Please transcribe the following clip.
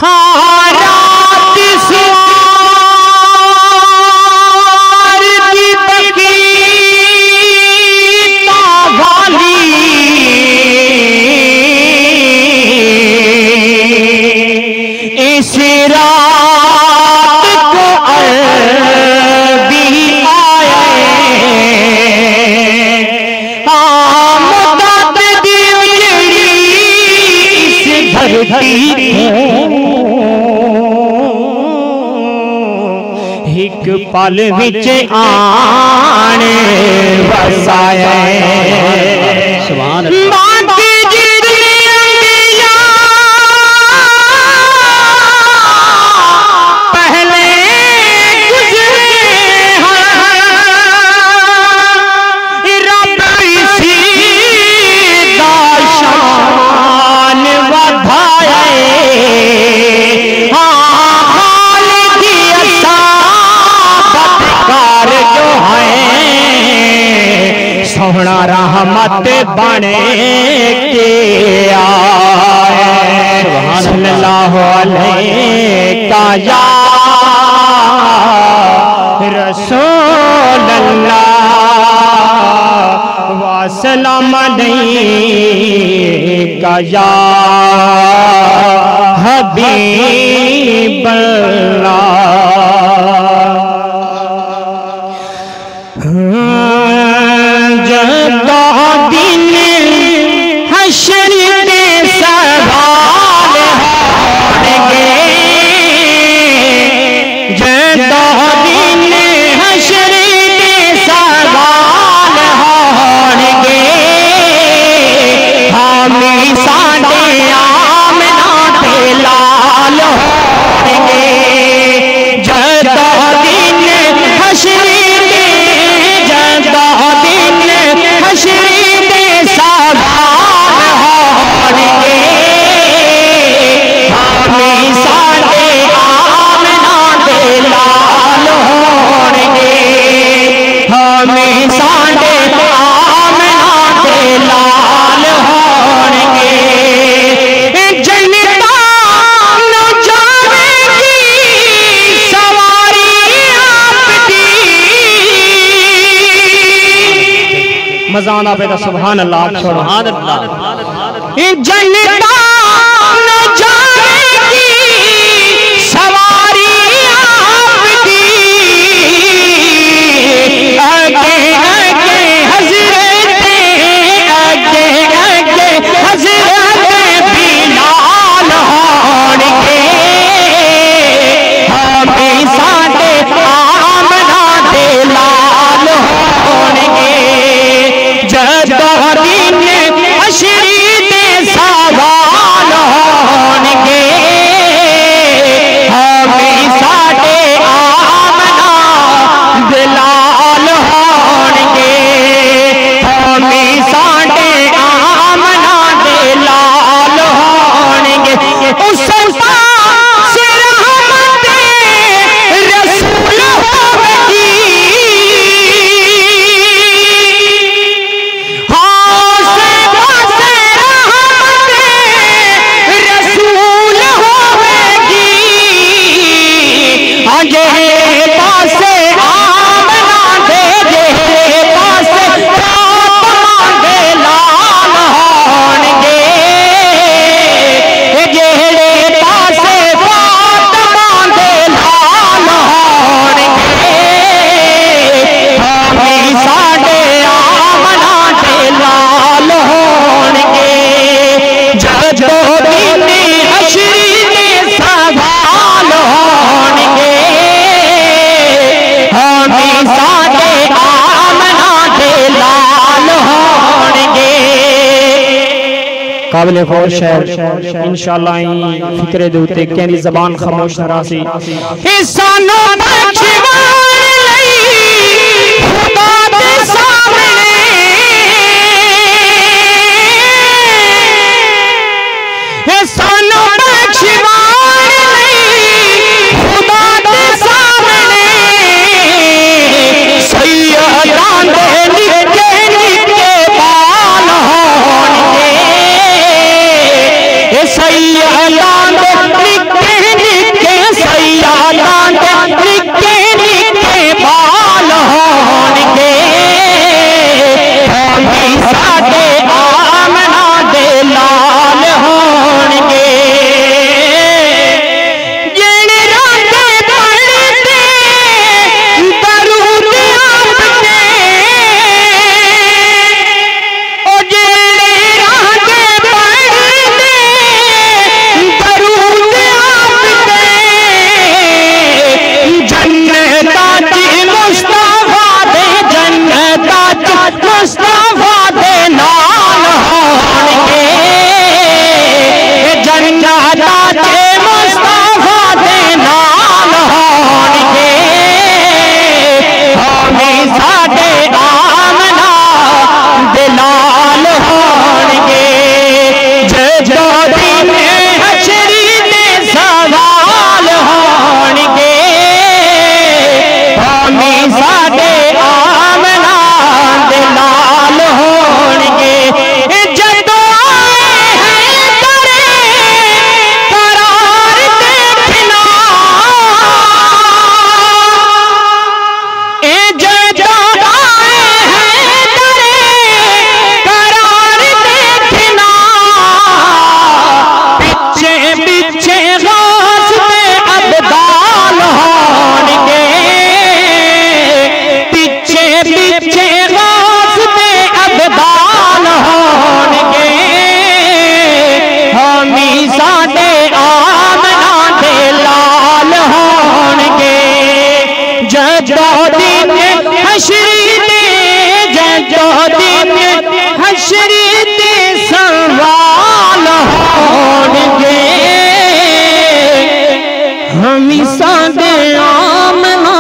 हाँ रात सुवार दीपकी वाली इस रात को अरबी आए आमदद दी उजड़ी इस धरती एक पल विच आने वसाए सुभान अल्लाह। सोहना रहमत बने के आए सल्लल्लाहु अलैका या रसूल अल्लाह व सलाम अलैका या हबीब अल्लाह। मजाना बेटा सुभान अल्लाह सुभान अल्लाह। जनता न जाएगी सवारी आपकी आगे आगे हजरत आगे आगे हजरत बिलाल होंगे हमें साडे आमना दे लाल होंगे अशरी दे सवाल होंगे हमें साडे आमना दिलाल होंगे हमें साडे आमना दिलाल होंगे उस काबिल गौर शहर इंशाअल्लाह फिक्रे दे उत्ते कहनी जबान खामोश न रासी सानू नवी सादे आमना